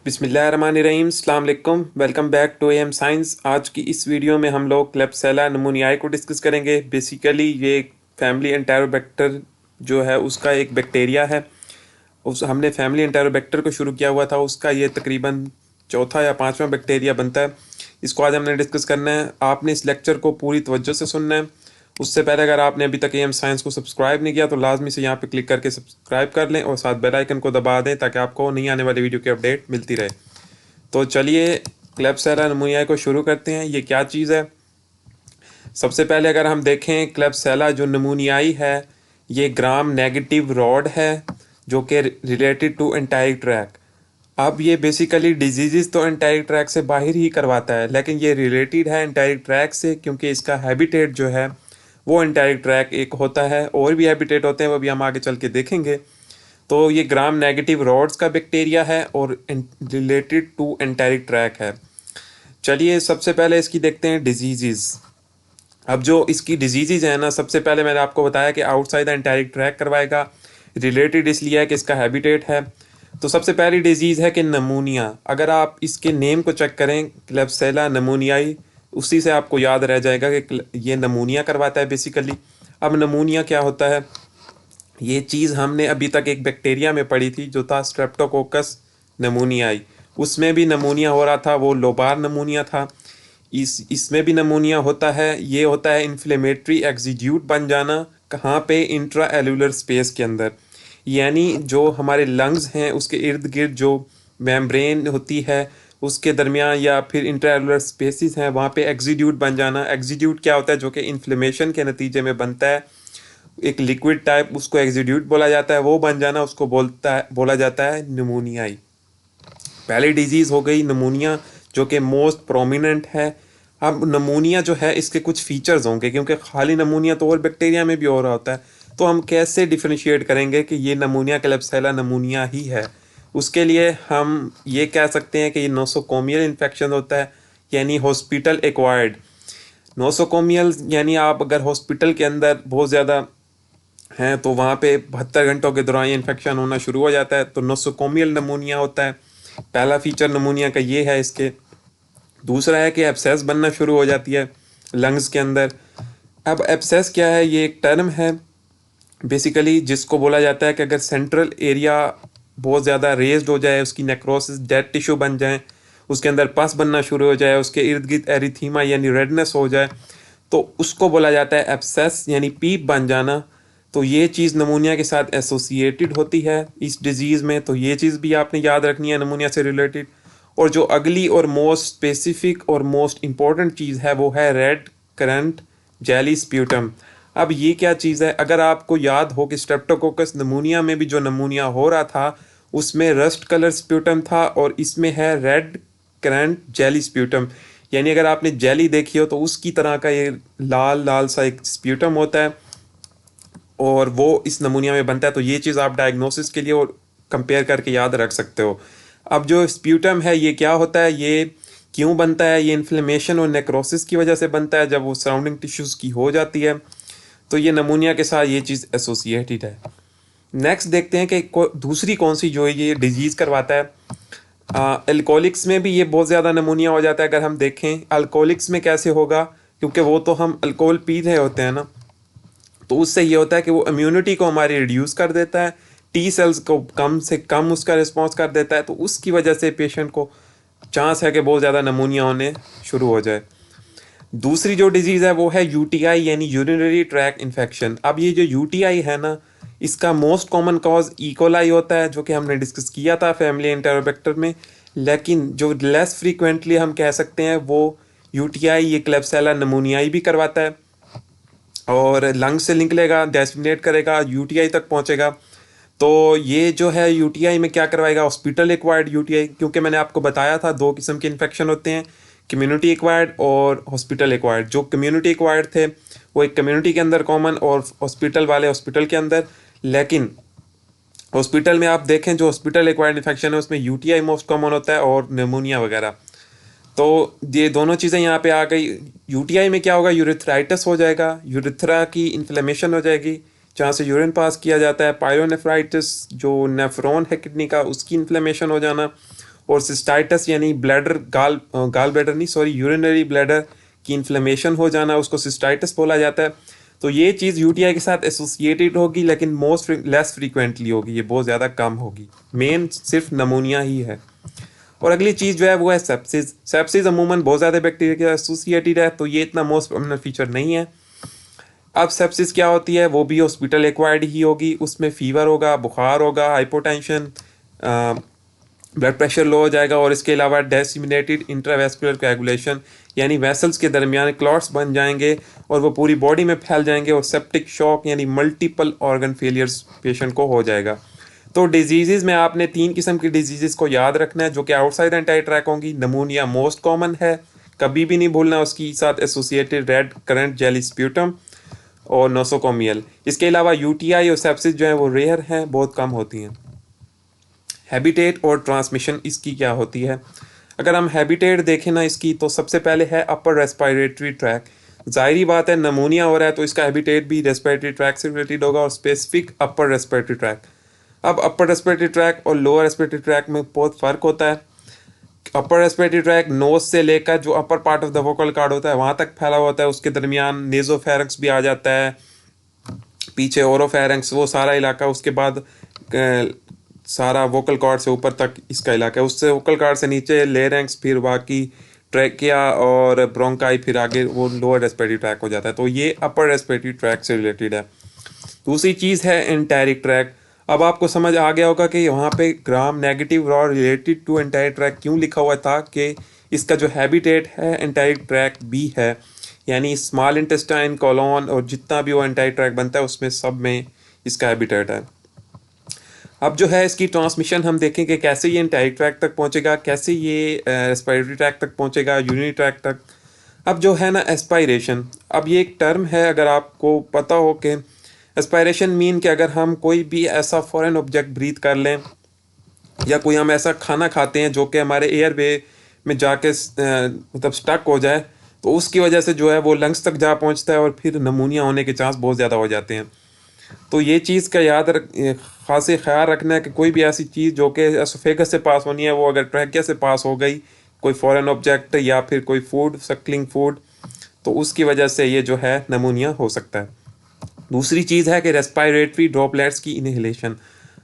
बिस्मिल्लाहिर्रहमानिर्रहीम, अस्सलाम वालेकुम। Welcome back to M science. आज की इस वीडियो में हम लोग क्लेब्सिला न्यूमोनियाई को डिस्कस करेंगे। बेसिकली ये फैमिली एंटेरोबैक्टर जो है उसका एक बैक्टीरिया है। उस हमने फैमिली एंटेरोबैक्टर को शुरू किया हुआ था, उसका ये तकरीबन चौथा या पांचवा बैक्टीरिया बनता है। इसको आज हमने डिस्कस करना है। आपने इस लेक्चर को पूरी तवज्जो से सुनना है। उससे पहले अगर आपने अभी तक एम साइंस को सब्सक्राइब नहीं किया तो लाजमी से यहाँ पे क्लिक करके सब्सक्राइब कर लें और साथ बेल आइकन को दबा दें ताकि आपको नई आने वाली वीडियो की अपडेट मिलती रहे। तो चलिए क्लेब्सिला न्यूमोनियाई को शुरू करते हैं। ये क्या चीज़ है? सबसे पहले अगर हम देखें, क्लेब्सिला जो न्यूमोनियाई है ये ग्राम नेगेटिव रॉड है जो कि रिलेटेड टू एंटाइक ट्रैक। अब ये बेसिकली डिजीज़ तो एंटाइक ट्रैक से बाहर ही करवाता है, लेकिन ये रिलेटेड है एंटाइक ट्रैक से क्योंकि इसका हैबिटेट जो है वो एंटाइक ट्रैक एक होता है। और भी हैबिटेट होते हैं, वो भी हम आगे चल के देखेंगे। तो ये ग्राम नेगेटिव रॉड्स का बैक्टीरिया है और रिलेटेड टू एंटेरिक ट्रैक है। चलिए सबसे पहले इसकी देखते हैं डिजीज़। अब जो इसकी डिजीज़ है ना, सबसे पहले मैंने आपको बताया कि आउटसाइड द एंटेरिक ट्रैक करवाएगा। रिलेटेड इसलिए है कि इसका हैबिटेट है। तो सबसे पहली डिजीज़ है कि नमूनिया। अगर आप इसके नेम को चेक करें, क्लेब्सिला न्यूमोनियाई, उसी से आपको याद रह जाएगा कि ये नमूनिया करवाता है बेसिकली। अब नमूनिया क्या होता है? ये चीज़ हमने अभी तक एक बैक्टीरिया में पढ़ी थी जो था स्ट्रेप्टोकोकस नमूनियाई। उसमें भी नमूनिया हो रहा था, वो लोबार नमूनिया था। इसमें भी नमूनिया होता है। ये होता है इन्फ्लेमेटरी एक्जीड्यूट बन जाना। कहाँ पे? इंट्रा एलुलर स्पेस के अंदर, यानी जो हमारे लंग्स हैं उसके इर्द गिर्द जो मेम्ब्रेन होती है उसके दरमियान या फिर इंट्रा एलुलर स्पेसिस हैं, वहाँ पे एक्जीड्यूट बन जाना। एक्जीड्यूट क्या होता है? जो कि इन्फ्लेमेशन के नतीजे में बनता है, एक लिक्विड टाइप, उसको एक्जीड्यूट बोला जाता है। वो बन जाना उसको बोला जाता है न्यूमोनियाई। पहली डिजीज़ हो गई नमूनिया जो कि मोस्ट प्रोमिनेंट है। अब नमूनिया जो है इसके कुछ फीचर्स होंगे क्योंकि खाली नमूनिया तो और बैक्टीरिया में भी हो रहा होता है। तो हम कैसे डिफरेंशिएट करेंगे कि ये नमूनिया क्लेब्सिला नमूनिया ही है? उसके लिए हम ये कह सकते हैं कि ये नोसोकोमियल इन्फेक्शन होता है, यानी हॉस्पिटल एक्वायर्ड। नोसोकोमियल यानी आप अगर हॉस्पिटल के अंदर बहुत ज़्यादा हैं तो वहाँ पे 72 घंटों के दौरान ये इन्फेक्शन होना शुरू हो जाता है, तो नोसोकोमियल नमूनिया होता है। पहला फीचर नमूनिया का ये है इसके। दूसरा है कि एब्सेस बनना शुरू हो जाती है लंग्स के अंदर। अब एब्सेस क्या है? ये एक टर्म है बेसिकली जिसको बोला जाता है कि अगर सेंट्रल एरिया बहुत ज़्यादा रेज्ड हो जाए, उसकी नेक्रोसिस, डेड टिश्यू बन जाए, उसके अंदर पस बनना शुरू हो जाए, उसके इर्द गिर्द एरिथीमा यानी रेडनेस हो जाए, तो उसको बोला जाता है एब्सेस यानी पीप बन जाना। तो ये चीज़ नमूनिया के साथ एसोसिएटेड होती है इस डिजीज़ में। तो ये चीज़ भी आपने याद रखनी है नमूनिया से रिलेटेड। और जो अगली और मोस्ट स्पेसिफिक और मोस्ट इम्पॉर्टेंट चीज़ है वो है रेड करंट जेली स्प्यूटम। अब ये क्या चीज़ है? अगर आपको याद हो कि स्ट्रेप्टोकोकस नमूनिया में भी जो नमूनिया हो रहा था उसमें रस्ट कलर स्प्यूटम था और इसमें है रेड करंट जेली स्प्यूटम। यानी अगर आपने जेली देखी हो तो उसकी तरह का ये लाल लाल सा एक स्प्यूटम होता है और वो इस नमूनिया में बनता है। तो ये चीज़ आप डायग्नोसिस के लिए और कंपेयर करके याद रख सकते हो। अब जो स्प्यूटम है ये क्या होता है, ये क्यों बनता है? ये इन्फ्लेमेशन और नेक्रोसिस की वजह से बनता है जब वो सराउंडिंग टिश्यूज़ की हो जाती है। तो ये नमूनिया के साथ ये चीज़ एसोसिएटेड है। नेक्स्ट देखते हैं कि दूसरी कौन सी जो है ये डिजीज़ करवाता है। अल्कोहलिक्स में भी ये बहुत ज़्यादा नमूनिया हो जाता है। अगर हम देखें अल्कोहलिक्स में कैसे होगा, क्योंकि वो तो हम अल्कोहल पी रहे होते हैं ना, तो उससे ये होता है कि वो इम्यूनिटी को हमारी रिड्यूस कर देता है, टी सेल्स को कम से कम उसका रिस्पॉन्स कर देता है। तो उसकी वजह से पेशेंट को चांस है कि बहुत ज़्यादा नमूनिया होने शुरू हो जाए। दूसरी जो डिजीज़ है वो है यूटीआई यानी यूरिनरी ट्रैक इन्फेक्शन। अब ये जो यूटीआई है ना, इसका मोस्ट कॉमन कॉज इकोलाई होता है जो कि हमने डिस्कस किया था फैमिली एंटेरोबैक्टर में। लेकिन जो लेस फ्रीक्वेंटली हम कह सकते हैं वो यूटीआई ये क्लेब्सिला न्यूमोनियाई भी करवाता है और लंग्स से निकलेगा, डेसिग्नेट करेगा, यूटीआई तक पहुंचेगा। तो ये जो है यूटीआई में क्या करवाएगा? हॉस्पिटल एक्वायर्ड यूटीआई, क्योंकि मैंने आपको बताया था दो किस्म के इन्फेक्शन होते हैं, कम्युनिटी एक्वायर्ड और हॉस्पिटल एक्वायर्ड। जो कम्युनिटी एक्वायर्ड थे वो एक कम्युनिटी के अंदर कॉमन और हॉस्पिटल वाले हॉस्पिटल के अंदर। लेकिन हॉस्पिटल में आप देखें जो हॉस्पिटल एक्वायर्ड इन्फेक्शन है उसमें यूटीआई मोस्ट कॉमन होता है और निमोनिया वगैरह। तो ये दोनों चीज़ें यहाँ पे आ गई। यूटीआई में क्या होगा? यूरिथ्राइटिस हो जाएगा, यूरिथ्रा की इन्फ्लेमेशन हो जाएगी जहाँ से यूरिन पास किया जाता है। पायलोनेफ्राइटिस जो नेफ्रॉन है किडनी का, उसकी इन्फ्लेमेशन हो जाना। और सिस्टाइटिस यानी ब्लैडर गाल ब्लैडर नहीं सॉरी यूरिनरी ब्लैडर की इन्फ्लेमेशन हो जाना, उसको सिस्टाइटिस बोला जाता है। तो ये चीज़ यूटीआई के साथ एसोसिएटेड होगी, लेकिन लेस फ्रीक्वेंटली होगी, ये बहुत ज़्यादा कम होगी। मेन सिर्फ नमूनिया ही है। और अगली चीज़ जो है वो है सेप्सिस। सेप्सिस अमूमन बहुत ज़्यादा बैक्टीरिया के एसोसिएटेड है, तो ये इतना मोस्ट प्रोमिनेंट फीचर नहीं है। अब सेप्सिस क्या होती है, वो भी हॉस्पिटल एक्वायर्ड ही होगी। उसमें फीवर होगा, बुखार होगा, हाइपोटेंशन, ब्लड प्रेशर लो हो जाएगा, और इसके अलावा डिसेमिनेटेड इंट्रावेस्कुलर कोएगुलेशन यानी वेसल्स के दरमियान क्लॉट्स बन जाएंगे और वो पूरी बॉडी में फैल जाएंगे, और सेप्टिक शॉक यानी मल्टीपल ऑर्गन फेलियर्स पेशेंट को हो जाएगा। तो डिजीज़ में आपने 3 किस्म की डिजीज़ को याद रखना है जो कि आउटसाइड एंटाई ट्रैक होंगी। नमूनिया मोस्ट कॉमन है, कभी भी नहीं भूलना, उसके साथ associated red currant jelly sputum और नोसोकोमियल। इसके अलावा यूटीआई और सेप्सिस जो है वो रेयर हैं, बहुत कम होती हैं। हैबिटेट और ट्रांसमिशन इसकी क्या होती है? अगर हम हैबिटेट देखें ना इसकी, तो सबसे पहले है अपर रेस्पिरेटरी ट्रैक। जाहिर बात है नमूनिया हो रहा है तो इसका हैबिटेट भी रेस्पिरेटरी ट्रैक से रिलेटेड होगा, और स्पेसिफिक अपर रेस्पिरेटरी ट्रैक। अब अपर रेस्पिरेटरी ट्रैक और लोअर रेस्पिरेटरी ट्रैक में बहुत फ़र्क होता है। अपर रेस्पिरेटरी ट्रैक नोज से लेकर जो upper part of the vocal cord होता है वहाँ तक फैला होता है, उसके दरमियान नेजोफेरेंक्स भी आ जाता है, पीछे ओरोफेरेंक्स, वो सारा इलाका, उसके बाद सारा वोकल कॉर्ड से ऊपर तक इसका इलाका है, उससे वोकल कॉर्ड से नीचे लेरेंक्स, फिर बाकी ट्रैकिया और ब्रोंकाई, फिर आगे वो लोअर रेस्पिरेटरी ट्रैक हो जाता है। तो ये अपर रेस्पिरेटरी ट्रैक से रिलेटेड है। दूसरी चीज़ है एंटेरिक ट्रैक। अब आपको समझ आ गया होगा कि वहाँ पे ग्राम नेगेटिव और रिलेटेड टू एंटेरिक ट्रैक क्यों लिखा हुआ था, कि इसका जो हैबिटेट है एंटेरिक ट्रैक भी है, यानी स्मॉल इंटेस्टाइन, कोलोन और जितना भी वो एंटेरिक ट्रैक बनता है उसमें सब में इसका हैबिटेट है। अब जो है इसकी ट्रांसमिशन हम देखेंगे कैसे ये एंटेरिक ट्रैक तक पहुंचेगा, कैसे ये रेस्पिरेटरी ट्रैक तक पहुंचेगा, यूरिनरी ट्रैक तक। अब जो है ना एस्पायरेशन, अब ये एक टर्म है, अगर आपको पता हो कि एस्पायरेशन मीन कि अगर हम कोई भी ऐसा फॉरेन ऑब्जेक्ट ब्रीथ कर लें, या कोई हम ऐसा खाना खाते हैं जो कि हमारे एयरवे में जाके मतलब स्टक हो जाए, तो उसकी वजह से जो है वो लंग्स तक जा पहुंचता है और फिर नमूनिया होने के चांस बहुत ज़्यादा हो जाते हैं। तो ये चीज़ का खास ख्याल रखना है कि कोई भी ऐसी चीज़ जो कि एसोफेगस से पास होनी है, वो अगर ट्रैकिया से पास हो गई, कोई फॉरेन ऑब्जेक्ट या फिर कोई फूड, सक्लिंग फूड, तो उसकी वजह से ये जो है नमूनिया हो सकता है। दूसरी चीज़ है कि रेस्पिरेटरी ड्रॉपलेट्स की इनहेलेशन।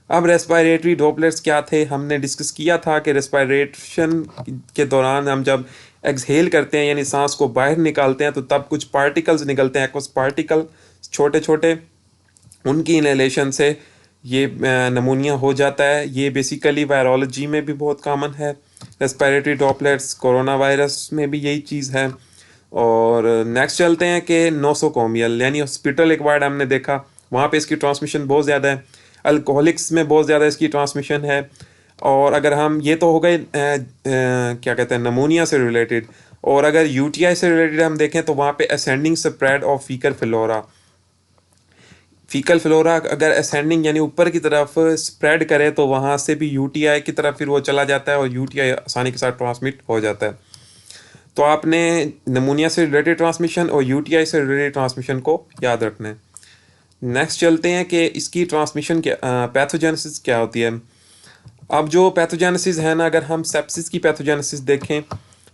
अब रेस्पिरेटरी ड्रॉपलेट्स क्या थे, हमने डिस्कस किया था कि रेस्पिरेशन के दौरान हम जब एक्सहेल करते हैं यानी सांस को बाहर निकालते हैं, तो तब कुछ पार्टिकल्स निकलते हैं, कुछ पार्टिकल छोटे छोटे, उनकी इनहेलेशन से ये नमूनिया हो जाता है। ये बेसिकली वायरोलॉजी में भी बहुत कॉमन है, रेस्पिरेटरी ड्रॉपलेट्स, कोरोना वायरस में भी यही चीज़ है। और नेक्स्ट चलते हैं कि नोसोकोमियल यानी हॉस्पिटल एक्वायर्ड हमने देखा, वहाँ पे इसकी ट्रांसमिशन बहुत ज़्यादा है। अल्कोहलिक्स में बहुत ज़्यादा इसकी ट्रांसमिशन है। और अगर हम ये तो हो गए क्या कहते हैं नमूनिया से रिलेटेड, और अगर यूटीआई से रिलेटेड हम देखें तो वहाँ पे ascending spread of faecal flora. Faecal flora अगर असेंडिंग यानी ऊपर की तरफ स्प्रेड करे तो वहाँ से भी यूटीआई की तरफ फिर वो चला जाता है और यूटीआई आसानी के साथ ट्रांसमिट हो जाता है। तो आपने नमूनिया से रिलेटेड ट्रांसमिशन और यूटीआई से रिलेटेड ट्रांसमिशन को याद रखना है। नेक्स्ट चलते हैं कि इसकी ट्रांसमिशन क्या, पैथोजेनेसिस क्या होती है। अब जो पैथोजेनेसिस है ना, अगर हम सेप्सिस की पैथोजेनेसिस देखें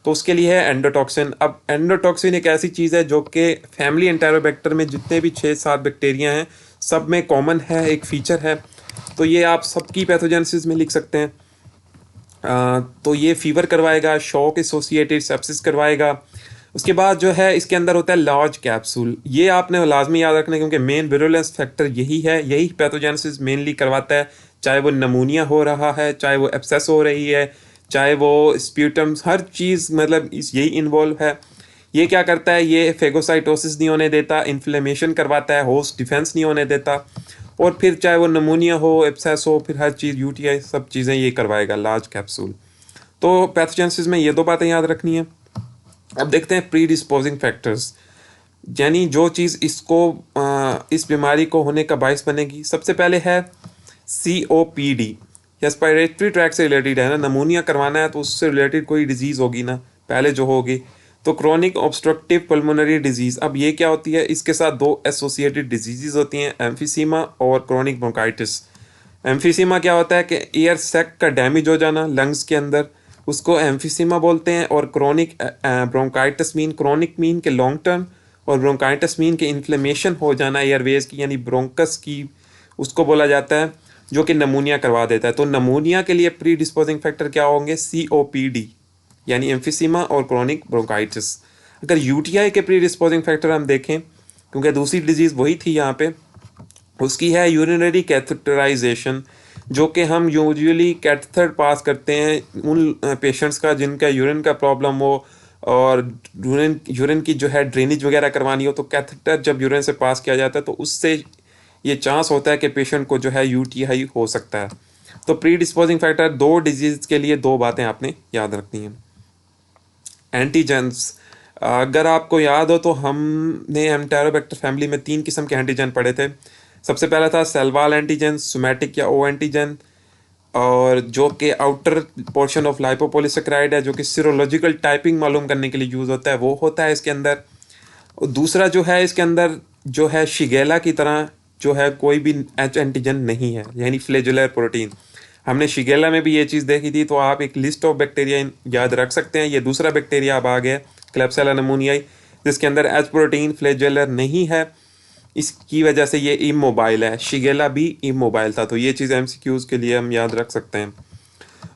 तो उसके लिए है एंडोटॉक्सिन। अब एंडोटॉक्सिन एक ऐसी चीज़ है जो कि फैमिली एंटेरोबैक्टर में जितने भी 6-7 बैक्टीरिया हैं सब में कॉमन है, एक फीचर है। तो ये आप सबकी पैथोजेनेसिस में लिख सकते हैं। तो ये फीवर करवाएगा, शॉक एसोसिएटेड सेप्सिस करवाएगा। उसके बाद जो है इसके अंदर होता है लार्ज कैप्सूल, ये आपने लाजमी याद रखना है क्योंकि मेन विरुलेंस फैक्टर यही है, यही पैथोजेनेसिस मेनली करवाता है। चाहे वो नमूनिया हो रहा है, चाहे वो एब्सेस हो रही है, चाहे वो स्प्यूटम्स, हर चीज़ मतलब यही इन्वॉल्व है। ये क्या करता है, ये फेगोसाइटोसिस नहीं होने देता, इन्फ्लेमेशन करवाता है, होस्ट डिफेंस नहीं होने देता, और फिर चाहे वो नमूनिया हो, एब्सेस हो, फिर हर चीज़ यूटीआई सब चीज़ें ये करवाएगा लार्ज कैप्सूल। तो पैथोजेनेसिस में ये 2 बातें याद रखनी है। अब देखते हैं प्री डिस्पोजिंग फैक्टर्स, यानी जो चीज़ इसको इस बीमारी को होने का बायस बनेगी। सबसे पहले है COPD, रेस्पिरेटरी ट्रैक से रिलेटेड है ना, नमूनिया करवाना है तो उससे रिलेटेड कोई डिजीज़ होगी ना पहले जो होगी, तो क्रोनिक ऑब्स्ट्रक्टिव पल्मोनरी डिजीज़। अब ये क्या होती है, इसके साथ 2 एसोसिएटेड डिजीज़ होती हैं, एम्फीसीमा और क्रोनिक ब्रोंकाइटिस। एम्फीसीमा क्या होता है कि एयर सैक का डैमेज हो जाना लंग्स के अंदर, उसको एम्फिसीमा बोलते हैं। और chronic bronchitis mean chronic mean के लॉन्ग टर्म, और ब्रोंकाइटिस मीन के इन्फ्लेमेशन हो जाना एयरवेज की यानी ब्रोंकस की, उसको बोला जाता है, जो कि नमूनिया करवा देता है। तो नमूनिया के लिए प्री डिस्पोजिंग फैक्टर क्या होंगे? COPD यानी एम्फिसीमा और क्रोनिक ब्रोंकाइटिस। अगर यूटीआई के प्री डिस्पोजिंग फैक्टर हम देखें, क्योंकि दूसरी डिजीज़ वही थी यहाँ पे, उसकी है यूरिनरी कैथेटराइजेशन, जो कि हम यूजुअली कैथेटर पास करते हैं उन पेशेंट्स का जिनका यूरिन का प्रॉब्लम हो, और यूरिन की जो है ड्रेनेज वगैरह करवानी हो, तो कैथेटर जब यूरिन से पास किया जाता है तो उससे ये चांस होता है कि पेशेंट को जो है यूटीआई हो सकता है। तो प्री डिस्पोजिंग फैक्टर दो डिजीज़ के लिए दो बातें आपने याद रखनी हैं। एंटीजेंस, अगर आपको याद हो तो हमने एंटेरोबैक्टर फैमिली में 3 किस्म के एंटीजन पढ़े थे। सबसे पहला था सेलवाल एंटीजन, सोमैटिक या ओ एंटीजन, और जो कि आउटर पोर्शन ऑफ लाइपोपॉलीसेकेराइड है, जो कि सीरोलॉजिकल टाइपिंग मालूम करने के लिए यूज़ होता है, वो होता है इसके अंदर। और दूसरा जो है इसके अंदर जो है शिगेला की तरह जो है कोई भी एच एंटीजन नहीं है, यानी फ्लैजुलर प्रोटीन। हमने शिगेला में भी ये चीज़ देखी थी, तो आप एक लिस्ट ऑफ बैक्टीरिया याद रख सकते हैं। ये दूसरा बैक्टीरिया अब आ गया क्लेब्सिला नमूनियाई, जिसके अंदर एच प्रोटीन फ्लैजुलर नहीं है, इसकी वजह से ये इमोबाइल है। शिगेला भी इमोबाइल था, तो ये चीज़ एमसीक्यूज के लिए हम याद रख सकते हैं।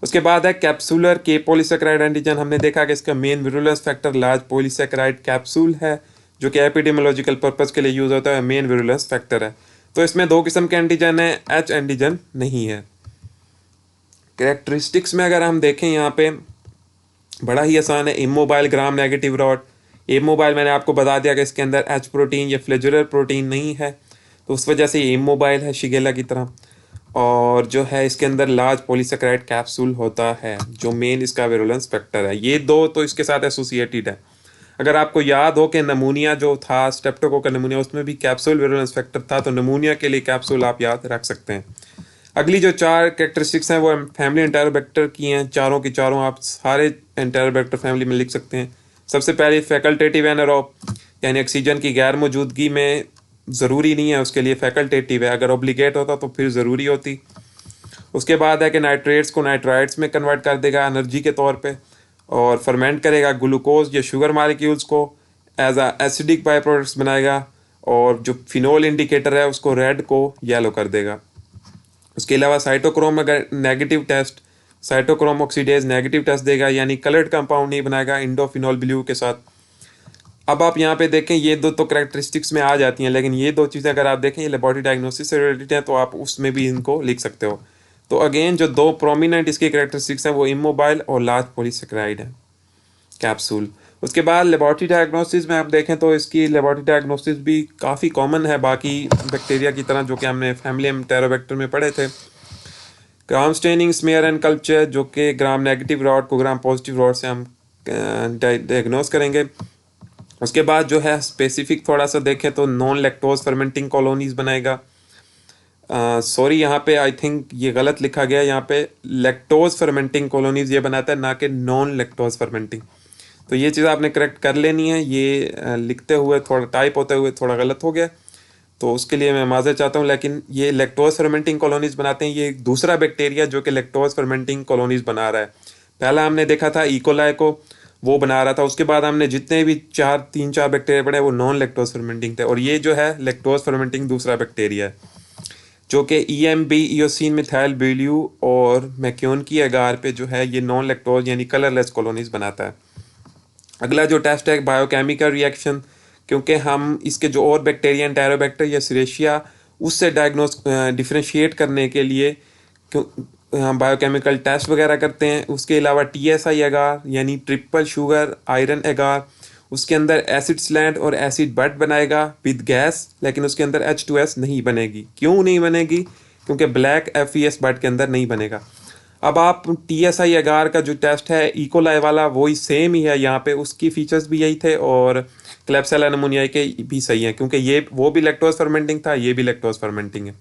उसके बाद है कैप्सूलर के पॉलीसेकेराइड एंटीजन। हमने देखा कि इसका main virulence factor large polysaccharide capsule है, जो कि एपिडेमियोलॉजिकल पर्पस के लिए यूज होता है, मेन विरुलेंस फैक्टर है। तो इसमें दो किस्म के एंटीजन है, एच एंटीजन नहीं है। कैरेक्टरिस्टिक्स में अगर हम देखें यहाँ पे बड़ा ही आसान है। Immobile gram negative rod, immobile मैंने आपको बता दिया कि इसके अंदर एच प्रोटीन या फ्लेजुलर प्रोटीन नहीं है, तो उस वजह से ये इमोबाइल है शिगेला की तरह। और जो है इसके अंदर लार्ज पॉलीसेकेराइड कैप्सूल होता है, जो मेन इसका विरुलेंस फैक्टर है। ये दो तो इसके साथ एसोसिएटेड है। अगर आपको याद हो कि नमूनिया जो था स्ट्रेप्टोकोकल नमूनिया, उसमें भी कैप्सूल विरुलेंस फैक्टर था, तो नमूनिया के लिए कैप्सूल आप याद रख सकते हैं। अगली जो 4 कैरेक्टरिस्टिक्स हैं वो फैमिली एंटेरोबैक्टर की हैं, चारों की चारों आप सारे एंटेरोबैक्टर फैमिली में लिख सकते हैं। सबसे पहले फैकल्टेटिव एनारोब, यानी ऑक्सीजन की गैर मौजूदगी में ज़रूरी नहीं है, उसके लिए फैकल्टेटिव है। अगर ऑब्लिगेट होता तो फिर ज़रूरी होती। उसके बाद है कि नाइट्रेट्स को नाइट्राइट्स में कन्वर्ट कर देगा एनर्जी के तौर पे, और फर्मेंट करेगा ग्लूकोज या शुगर मालिक्यूल्स को as a acidic by products बनाएगा, और जो फिनोल इंडिकेटर है उसको रेड को येलो कर देगा। उसके अलावा साइटोक्रोम अगर negative test, cytochrome oxidase negative test देगा, यानी कलर्ड कंपाउंड नहीं बनाएगा इंडोफिनोल ब्लू के साथ। अब आप यहाँ पे देखें, ये दो तो करेक्टरिस्टिक्स में आ जाती हैं, लेकिन ये दो चीज़ें अगर आप देखें ये लेबोरेटरी डायग्नोसिस से रिलेटेड हैं, तो आप उसमें भी इनको लिख सकते हो। तो अगेन जो दो प्रोमिनेंट इसकी करेक्टरिस्टिक्स हैं वो इमोबाइल और लार्ज पॉलीसेकेराइड है कैप्सूल। उसके बाद लेबोरेटरी डायग्नोसिस में आप देखें तो इसकी लेबोरेटरी डायग्नोसिस भी काफ़ी कॉमन है बाकी बैक्टीरिया की तरह, जो कि हमने फैमिली एंटेरोबैक्टर में पढ़े थे। Gram staining, smear and culture, जो कि ग्राम नेगेटिव रॉड को ग्राम पॉजिटिव रॉड से हम डायग्नोस करेंगे। उसके बाद जो है स्पेसिफिक थोड़ा सा देखें तो नॉन लैक्टोज फर्मेंटिंग कॉलोनीज बनाएगा। सॉरी यहाँ पे आई थिंक ये गलत लिखा गया, यहाँ पे लैक्टोज फर्मेंटिंग कॉलोनीज ये बनाता है, ना कि नॉन लैक्टोज फर्मेंटिंग। तो ये चीज़ आपने करेक्ट कर लेनी है। ये लिखते हुए थोड़ा टाइप होते हुए थोड़ा गलत हो गया, तो उसके लिए मैं माज़रत चाहता हूँ। लेकिन ये लैक्टोज फर्मेंटिंग कॉलोनीज बनाते हैं, ये एक दूसरा बैक्टीरिया जो कि लैक्टोज फर्मेंटिंग कॉलोनीज बना रहा है। पहला हमने देखा था इकोलाई को, वो बना रहा था। उसके बाद हमने जितने भी 3-4 बैक्टीरिया पढ़े वो नॉन लैक्टोज फर्मेंटिंग थे, और ये जो है लैक्टोज फर्मेंटिंग दूसरा बैक्टीरिया है, जो कि EMB इयोसिन मिथाइल ब्यूल्यू और मैक्योन की अगार पे जो है ये नॉन लैक्टोज यानी कलरलेस कॉलोनीज बनाता है। अगला जो टेस्ट है बायोकेमिकल रिएक्शन, क्योंकि हम इसके जो और बैक्टीरिया एंटेरोबैक्टर या सिरेशिया उससे डायग्नोस डिफ्रेंशिएट करने के लिए हम बायोकेमिकल टेस्ट वगैरह करते हैं। उसके अलावा TSI एगार यानी ट्रिपल शुगर आयरन एगार, उसके अंदर एसिड स्लैंड और एसिड बट बनाएगा विद गैस, लेकिन उसके अंदर H2S नहीं बनेगी। क्यों नहीं बनेगी? क्योंकि ब्लैक FES बट के अंदर नहीं बनेगा। अब आप TSI एगार का जो टेस्ट है इकोलाई वाला वही सेम ही है यहाँ पे, उसकी फीचर्स भी यही थे, और क्लेब्सिला नमूनियाई के भी सही है, क्योंकि ये वो भी लैक्टोज फर्मेंटिंग था, ये भी लैक्टोज फर्मेंटिंग है।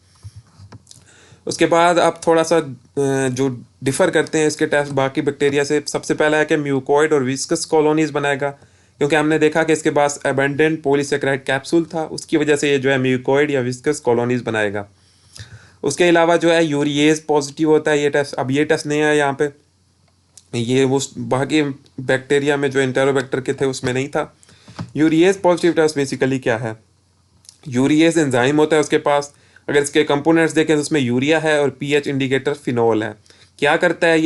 उसके बाद आप थोड़ा सा जो डिफ़र करते हैं इसके टेस्ट बाकी बैक्टीरिया से, सबसे पहला है कि म्यूकोइड और विस्कस कॉलोनीज बनाएगा, क्योंकि हमने देखा कि इसके पास एबेंडेंट पॉलीसेकेराइड कैप्सूल था, उसकी वजह से ये जो है म्यूकोइड या विस्कस कॉलोनीज बनाएगा। उसके अलावा जो है यूरिएज पॉजिटिव होता है ये टेस्ट। अब ये टेस्ट नहीं है यहाँ पे, ये वो बाकी बैक्टीरिया में जो एंटेरोबैक्टर के थे उसमें नहीं था। यूरिएज पॉजिटिव टेस्ट बेसिकली क्या है? यूरिएज एंजाइम होता है उसके पास। अगर इसके कंपोनेंट्स देखें तो उसमें यूरिया है और पीएच इंडिकेटर फिनोल है। क्या करता है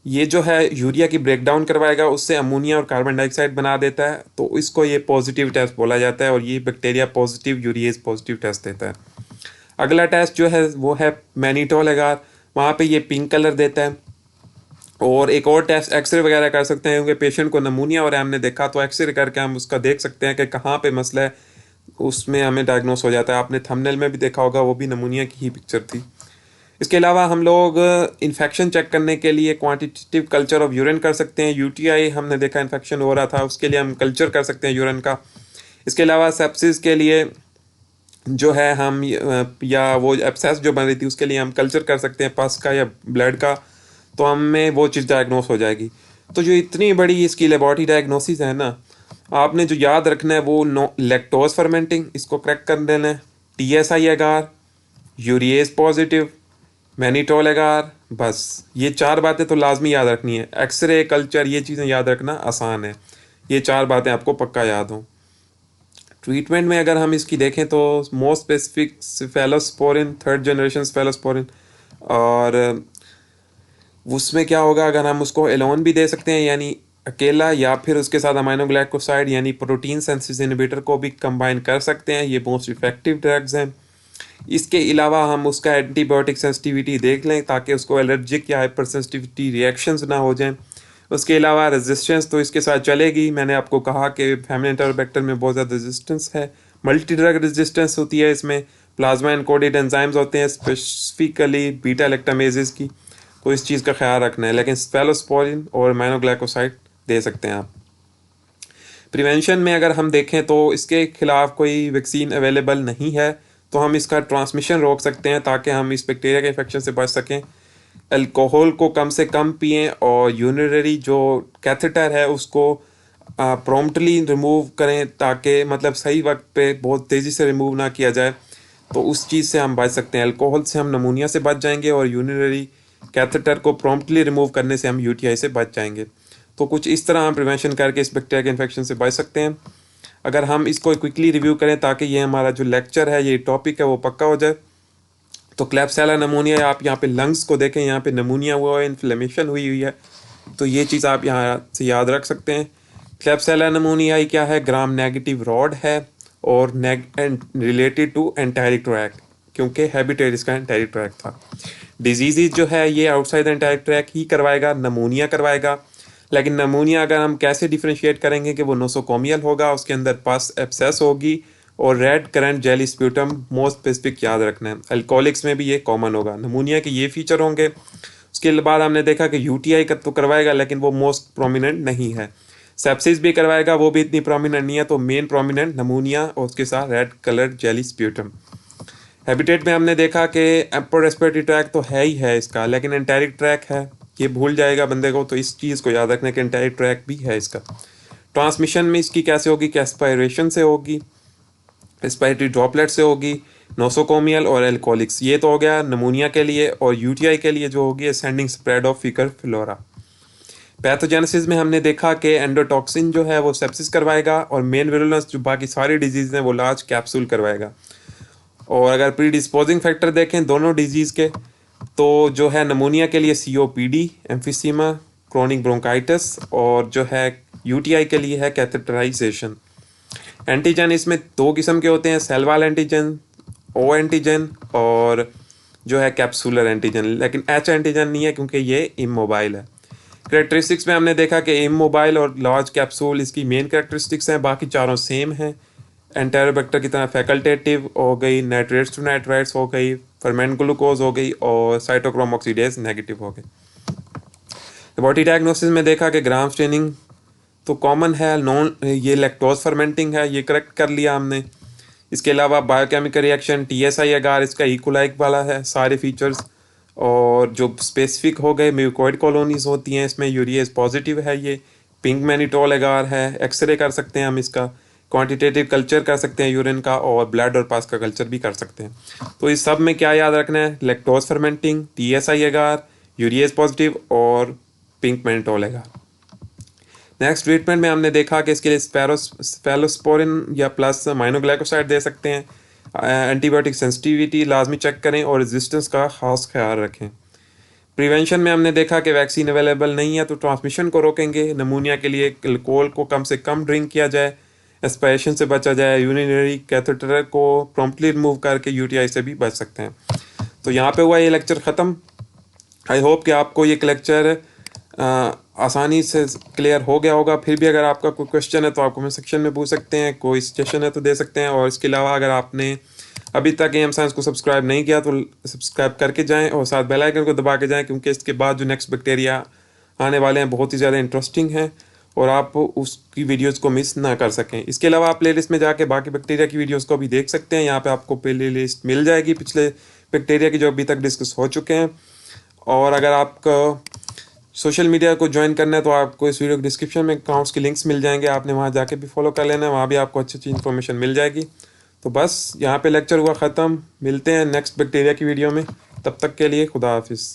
ये जो है यूरिया की ब्रेकडाउन करवाएगा, उससे अमोनिया और कार्बन डाइऑक्साइड बना देता है, तो इसको ये पॉजिटिव टेस्ट बोला जाता है और ये bacteria positive urease positive test देता है। अगला टेस्ट जो है वो है मैनीटोल एगार। वहाँ पे ये पिंक कलर देता है। और एक और टेस्ट एक्सरे वगैरह कर सकते हैं, क्योंकि पेशेंट को नमूनिया और हमने देखा तो एक्सरे करके हम उसका देख सकते हैं कि कहाँ पे मसला है, उसमें हमें डायग्नोस हो जाता है। आपने थंबनेल में भी देखा होगा, वो भी नमूनिया की ही पिक्चर थी। इसके अलावा हम लोग इन्फेक्शन चेक करने के लिए क्वांटिटेटिव कल्चर ऑफ यूरिन कर सकते हैं। यूटीआई हमने देखा इन्फेक्शन हो रहा था, उसके लिए हम कल्चर कर सकते हैं यूरिन का। इसके अलावा सेप्सिस के लिए जो है हम या वो एब्सेस जो बन रही थी उसके लिए हम कल्चर कर सकते हैं पस का या ब्लड का, तो हमें वो चीज़ डायग्नोस हो जाएगी। तो जो इतनी बड़ी इसकी लेबॉरेटरी डायग्नोसिस है ना, आपने जो याद रखना है वो नो लैक्टोज फर्मेंटिंग, इसको क्रैक कर देना है। टीएसआई एगार, यूरिएज पॉजिटिव, मैनीटोल एगार, बस ये 4 बातें तो लाजमी याद रखनी है। एक्सरे, कल्चर, ये चीज़ें याद रखना आसान है। ये 4 बातें आपको पक्का याद हों। ट्रीटमेंट में अगर हम इसकी देखें तो most specific cephalosporin, 3rd generation cephalosporin, और उसमें क्या होगा, अगर हम उसको एलोन भी दे सकते हैं यानी अकेला, या फिर उसके साथ अमाइनोग्लाइकोसाइड यानी प्रोटीन सिंथेसिस इनहिबिटर को भी कंबाइन कर सकते हैं। ये मोस्ट इफेक्टिव ड्रग्स हैं। इसके अलावा हम उसका एंटीबायोटिक सेंसिटिविटी देख लें ताकि उसको एलर्जिक या हाइपर सेंसिटिविटी रिएक्शंस ना हो जाएं। उसके अलावा रेजिस्टेंस तो इसके साथ चलेगी। मैंने आपको कहा कि फैमिली एंटेरोबैक्टर में बहुत ज़्यादा रेजिस्टेंस है, मल्टी ड्रग रेजिस्टेंस होती है इसमें, प्लाज्मा एनकोडेड एंजाइम्स होते हैं स्पेसिफिकली बीटा लैक्टामेजेस की, तो इस चीज़ का ख्याल रखना है। लेकिन सेफेलोस्पोरिन और अमाइनोग्लाइकोसाइड दे सकते हैं आप। प्रिवेंशन में अगर हम देखें तो इसके खिलाफ कोई वैक्सीन अवेलेबल नहीं है, तो हम इसका ट्रांसमिशन रोक सकते हैं ताकि हम इस बैक्टीरिया के इन्फेक्शन से बच सकें। अल्कोहल को कम से कम पिएं और यूरिनरी जो कैथेटर है उसको प्रॉम्प्टली रिमूव करें, ताकि मतलब सही वक्त पे बहुत तेज़ी से रिमूव ना किया जाए, तो उस चीज़ से हम बच सकते हैं। अल्कोहल से हम नमूनिया से बच जाएंगे और यूरिनरी कैथेटर को प्रॉम्प्टली रिमूव करने से हम यूटीआई से बच जाएंगे। तो कुछ इस तरह हम प्रिवेंशन करके इस बैक्टीरिया के इन्फेक्शन से बच सकते हैं। अगर हम इसको क्विकली रिव्यू करें ताकि ये हमारा जो लेक्चर है, ये टॉपिक है, वो पक्का हो जाए, तो क्लैब्सिला नमूनिया, आप यहाँ पे लंग्स को देखें, यहाँ पे नमूनिया हुआ है, इन्फ्लेमेशन हुई हुई है, तो ये चीज़ आप यहाँ से याद रख सकते हैं। क्लैब्सिला नमूनियाई क्या है? ग्राम नेगेटिव रॉड है और रिलेटेड टू एंटाइरिक ट्रैक, क्योंकि हैबिटेट इसका एंटाइरिक ट्रैक था। डिजीज़ जो है ये आउटसाइड एंटाइरिक ट्रैक ही करवाएगा, नमूनिया करवाएगा। लेकिन नमूनिया अगर हम कैसे डिफ्रेंशिएट करेंगे कि वो नोसोकोमियल होगा, उसके अंदर पस एब्सेस होगी और red currant jelly sputum most specific याद रखना है। अल्कोहलिक्स में भी ये कॉमन होगा, नमूनिया के ये फीचर होंगे। उसके बाद हमने देखा कि यूटीआई का तो करवाएगा लेकिन वो मोस्ट प्रोमिनेंट नहीं है। सेप्सिस भी करवाएगा, वो भी इतनी प्रोमिनेंट नहीं है, तो मेन प्रोमिनेंट नमूनिया और उसके साथ red colour jelly sputum. Habitat में हमने देखा कि अपर रेस्पिरेटरी ट्रैक तो है ही है इसका, लेकिन एंटेरिक ट्रैक है, ये भूल जाएगा बंदे को, तो इस चीज़ को याद रखना कि एंटेरिक ट्रैक भी है इसका। ट्रांसमिशन में इसकी कैसे होगी? कि एस्पायरेशन से होगी, रेस्पिरेटरी ड्रॉपलेट से होगी, नोसोकोमियल और एल्कोहलिक्स। ये तो हो गया नमूनिया के लिए। और यूटीआई के लिए जो होगी ascending spread of fecal flora. Pathogenesis में हमने देखा कि एंडोटॉक्सिन जो है वो सेप्सिस करवाएगा और मेन विरुलेंस जो बाकी सारी डिजीज़ हैं वो लार्ज कैप्सूल करवाएगा। और अगर प्री डिस्पोजिंग फैक्टर देखें दोनों डिजीज़ के, तो जो है नमूनिया के लिए सीओपीडी, एम्फिसीमा, क्रोनिक ब्रोंकाइटिस, और जो है यूटीआई के लिए है कैथेटराइजेशन। एंटीजन इसमें 2 किस्म के होते हैं, cell wall antigen, O antigen, और जो है कैप्सूलर एंटीजन। लेकिन एच एंटीजन नहीं है क्योंकि ये इमोबाइल है। कैरेक्टरिस्टिक्स में हमने देखा कि इमोबाइल और लार्ज कैप्सूल इसकी मेन कैरेक्टरिस्टिक्स हैं, बाकी चारों सेम हैं। एंटेरोबैक्टर की तरह फैकल्टेटिव हो गई, नाइट्रेट्स टू नाइट्राइट्स हो गई, फर्मेंट ग्लूकोज हो गई, और साइटोक्रोम ऑक्सीडेज नेगेटिव हो गई। लेबॉरेटरी डायग्नोसिस में देखा कि ग्राम स्टेनिंग तो कॉमन है, नॉन ये लैक्टोज फर्मेंटिंग है, ये करेक्ट कर लिया हमने। इसके अलावा बायोकेमिकल रिएक्शन टीएसआई अगार इसका इकोलाइक वाला है सारे फीचर्स। और जो स्पेसिफिक हो गए म्यूकोइड कॉलोनीज होती हैं इसमें, यूरिएज पॉजिटिव है, ये पिंक मैनीटोल अगार है, एक्सरे कर सकते हैं हम इसका, क्वांटिटेटिव कल्चर कर सकते हैं यूरिन का, और ब्लड और पास का कल्चर भी कर सकते हैं। तो इस सब में क्या याद रखना है? लैक्टोज फर्मेंटिंग, टीएसआई अगार, यूरिएज पॉजिटिव और पिंक मेंटोलेगा। नेक्स्ट ट्रीटमेंट में हमने देखा कि इसके लिए स्फेलोस्पोरिन या प्लस माइनोग्लाइकोसाइड दे सकते हैं। एंटीबायोटिक सेंसिटिविटी लाजमी चेक करें और रेजिस्टेंस का खास ख्याल रखें। प्रिवेंशन में हमने देखा कि वैक्सीन अवेलेबल नहीं है तो ट्रांसमिशन को रोकेंगे। नमूनिया के लिए अल्कोहल को कम से कम ड्रिंक किया जाए, एस्पायरेशन से बचा जाए, यूरिनरी कैथेटर को प्रॉम्प्टली रिमूव करके यूटीआई से भी बच सकते हैं। तो यहाँ पे हुआ ये लेक्चर ख़त्म। आई होप कि आपको ये लेक्चर आसानी से क्लियर हो गया होगा। फिर भी अगर आपका कोई क्वेश्चन है तो आप कमेंट सेक्शन में पूछ सकते हैं, कोई सजेशन है तो दे सकते हैं। और इसके अलावा अगर आपने अभी तक एम साइंस को सब्सक्राइब नहीं किया तो सब्सक्राइब करके जाएं और साथ बेल आइकन को दबा के जाएं, क्योंकि इसके बाद जो नेक्स्ट बैक्टीरिया आने वाले हैं बहुत ही ज़्यादा इंटरेस्टिंग हैं और आप उसकी वीडियोस को मिस ना कर सकें। इसके अलावा आप प्लेलिस्ट में जाके बाकी बैक्टीरिया की वीडियोस को भी देख सकते हैं। यहाँ पे आपको प्लेलिस्ट मिल जाएगी पिछले बैक्टीरिया की जो अभी तक डिस्कस हो चुके हैं। और अगर आपका सोशल मीडिया को ज्वाइन करना है तो आपको इस वीडियो के डिस्क्रिप्शन में अकाउंट्स के लिंक्स मिल जाएंगे, आपने वहाँ जाके भी फॉलो कर लेना है, वहाँ भी आपको अच्छी अच्छी इन्फॉर्मेशन मिल जाएगी। तो बस यहाँ पे लेक्चर हुआ ख़त्म। मिलते हैं नेक्स्ट बैक्टीरिया की वीडियो में, तब तक के लिए खुदा हाफिज़।